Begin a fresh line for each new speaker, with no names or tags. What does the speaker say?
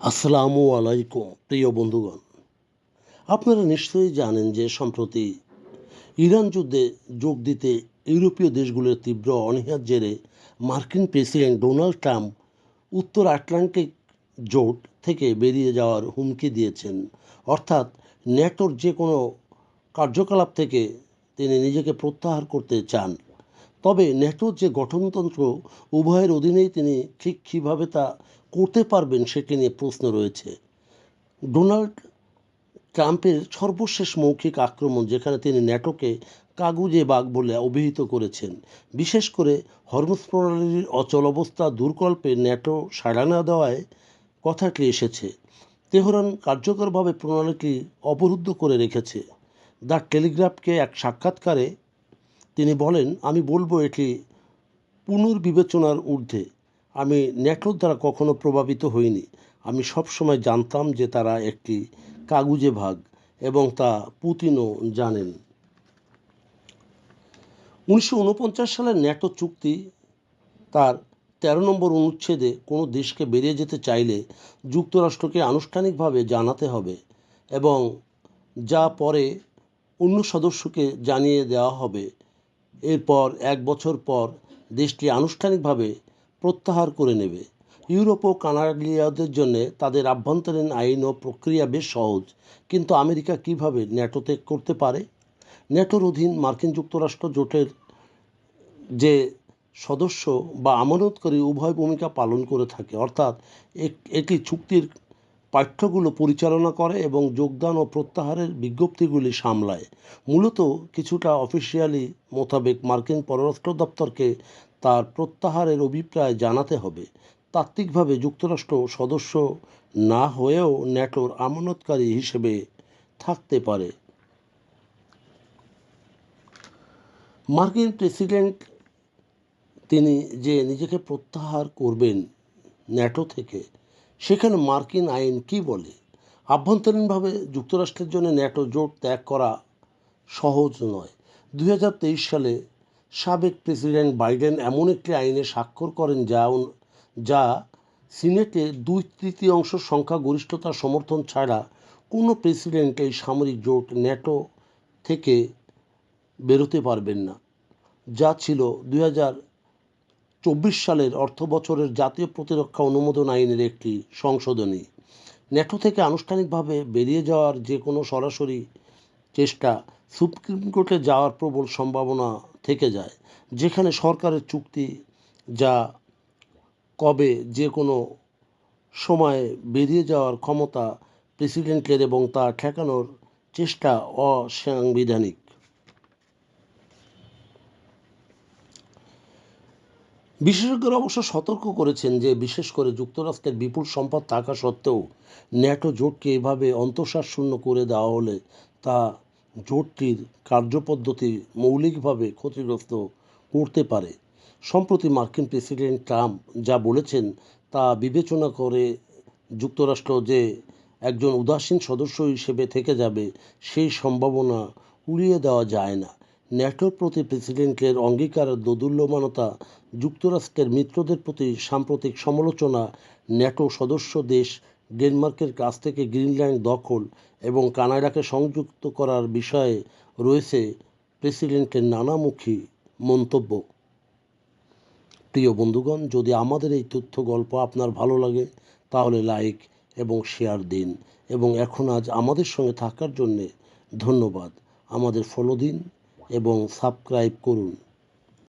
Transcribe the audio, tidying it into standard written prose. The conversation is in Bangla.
আসসালামু আলাইকুম প্রিয় বন্ধুগণ। আপনারা নিশ্চয়ই জানেন যে সম্প্রতি ইরান যুদ্ধে যোগ দিতে ইউরোপীয় দেশগুলোর তীব্র অনীহার জেরে মার্কিন প্রেসিডেন্ট ডোনাল্ড ট্রাম্প উত্তর আটলান্টিক জোট থেকে বেরিয়ে যাওয়ার হুমকি দিয়েছেন। অর্থাৎ ন্যাটোর যে কোনো কার্যকলাপ থেকে তিনি নিজেকে প্রত্যাহার করতে চান। তবে ন্যাটোর যে গঠনতন্ত্র উভয়ের অধীনেই তিনি ঠিক কীভাবে তা করতে পারবেন সেটি নিয়ে প্রশ্ন রয়েছে। ডোনাল্ড ট্রাম্পের সর্বশেষ মৌখিক আক্রমণ, যেখানে তিনি ন্যাটোকে কাগুজে বাঘ বলে অভিহিত করেছেন, বিশেষ করে হরমুজ প্রণালীর অচল অবস্থা দূরকল্পে ন্যাটো সাড়া না দেওয়ায় কথাটি এসেছে। তেহরান কার্যকরভাবে প্রণালীটি অবরুদ্ধ করে রেখেছে। দ্য টেলিগ্রাফকে এক সাক্ষাৎকারে তিনি বলেন, আমি বলবো এটি পুনর্বিবেচনার ঊর্ধ্বে। আমি ন্যাটোর দ্বারা কখনো প্রভাবিত হইনি। আমি সবসময় জানতাম যে তারা একটি কাগুজে ভাগ, এবং তা পুতিনও জানেন। 1949 সালের ন্যাটো চুক্তি তার 13 নম্বর অনুচ্ছেদে কোনো দেশকে বেরিয়ে যেতে চাইলে যুক্তরাষ্ট্রকে আনুষ্ঠানিকভাবে জানাতে হবে, এবং যা পরে অন্য সদস্যকে জানিয়ে দেওয়া হবে। এরপর 1 বছর পর দেশটি আনুষ্ঠানিকভাবে প্রত্যাহার করে নেবে। ইউরোপ ও কানাডীয়দের জন্য তাদের আভ্যন্তরীণ আইন ও প্রক্রিয়া বেশ সহজ, কিন্তু আমেরিকা কিভাবে ন্যাটোতে করতে পারে? ন্যাটোর অধীন মার্কিন যুক্তরাষ্ট্র জোটের যে সদস্য বা আমানতকারী উভয় ভূমিকা পালন করে থাকে, অর্থাৎ এটি চুক্তির পাঠ্যগুলো পরিচালনা করে এবং যোগদান ও প্রত্যাহারের বিজ্ঞপ্তিগুলি সামলায়। মূলত কিছুটা অফিসিয়ালি মোতাবেক মার্কিন পররাষ্ট্র দপ্তরকে তার প্রত্যাহারের অভিপ্রায় জানাতে হবে। তাত্ত্বিকভাবে যুক্তরাষ্ট্র সদস্য না হয়েও ন্যাটোর আমানতকারী হিসেবে থাকতে পারে। মার্কিন প্রেসিডেন্ট তিনি যে নিজেকে প্রত্যাহার করবেন ন্যাটো থেকে, সেখানে মার্কিন আইন কি বলে? আভ্যন্তরীণভাবে যুক্তরাষ্ট্রের জন্য ন্যাটো জোট ত্যাগ করা সহজ নয়। 2023 সালে সাবেক প্রেসিডেন্ট বাইডেন এমন একটি আইনে স্বাক্ষর করেন যা সিনেটে 2/3 সংখ্যাগরিষ্ঠতার সমর্থন ছাড়া কোনো প্রেসিডেন্ট এই সামরিক জোট ন্যাটো থেকে বেরোতে পারবেন না, যা ছিল 2024 সালের অর্থবছরের জাতীয় প্রতিরক্ষা অনুমোদন আইনের একটি সংশোধনী। ন্যাটো থেকে আনুষ্ঠানিকভাবে বেরিয়ে যাওয়ার যে কোনো সরাসরি চেষ্টা সুপ্রিম কোর্টে যাওয়ার প্রবল সম্ভাবনা থেকে যায়, যেখানে সরকারের চুক্তি যা কবে যে কোনো সময় বেরিয়ে যাওয়ার ক্ষমতা প্রেসিডেন্টের, এবং তা ঠেকানোর চেষ্টা অসাংবিধানিক। বিশেষজ্ঞরা অবশ্য সতর্ক করেছেন যে বিশেষ করে যুক্তরাষ্ট্রের বিপুল সম্পদ থাকা সত্ত্বেও ন্যাটো জোটকে এভাবে অন্তঃসারশূন্য করে দেওয়া হলে তা জোটটির কার্যপদ্ধতি মৌলিকভাবে ক্ষতিগ্রস্ত করতে পারে। সম্প্রতি মার্কিন প্রেসিডেন্ট ট্রাম্প যা বলেছেন তা বিবেচনা করে যুক্তরাষ্ট্র যে একজন উদাসীন সদস্য হিসেবে থেকে যাবে, সেই সম্ভাবনা উড়িয়ে দেওয়া যায় না। ন্যাটোর প্রতি প্রেসিডেন্টের অঙ্গীকারের দোদুল্যমানতা, যুক্তরাষ্ট্রের মিত্রদের প্রতি সাম্প্রতিক সমালোচনা, ন্যাটো সদস্য দেশ ডেনমার্কের কাছ থেকে গ্রিনল্যান্ড দখল এবং কানাডাকে সংযুক্ত করার বিষয়ে রয়েছে প্রেসিডেন্টের নানামুখী মন্তব্য। প্রিয় বন্ধুগণ, যদি আমাদের এই তথ্য গল্প আপনার ভালো লাগে তাহলে লাইক এবং শেয়ার দিন, এবং আজ আমাদের সঙ্গে থাকার জন্যে ধন্যবাদ। আমাদের ফলো দিন এবং সাবস্ক্রাইব করুন।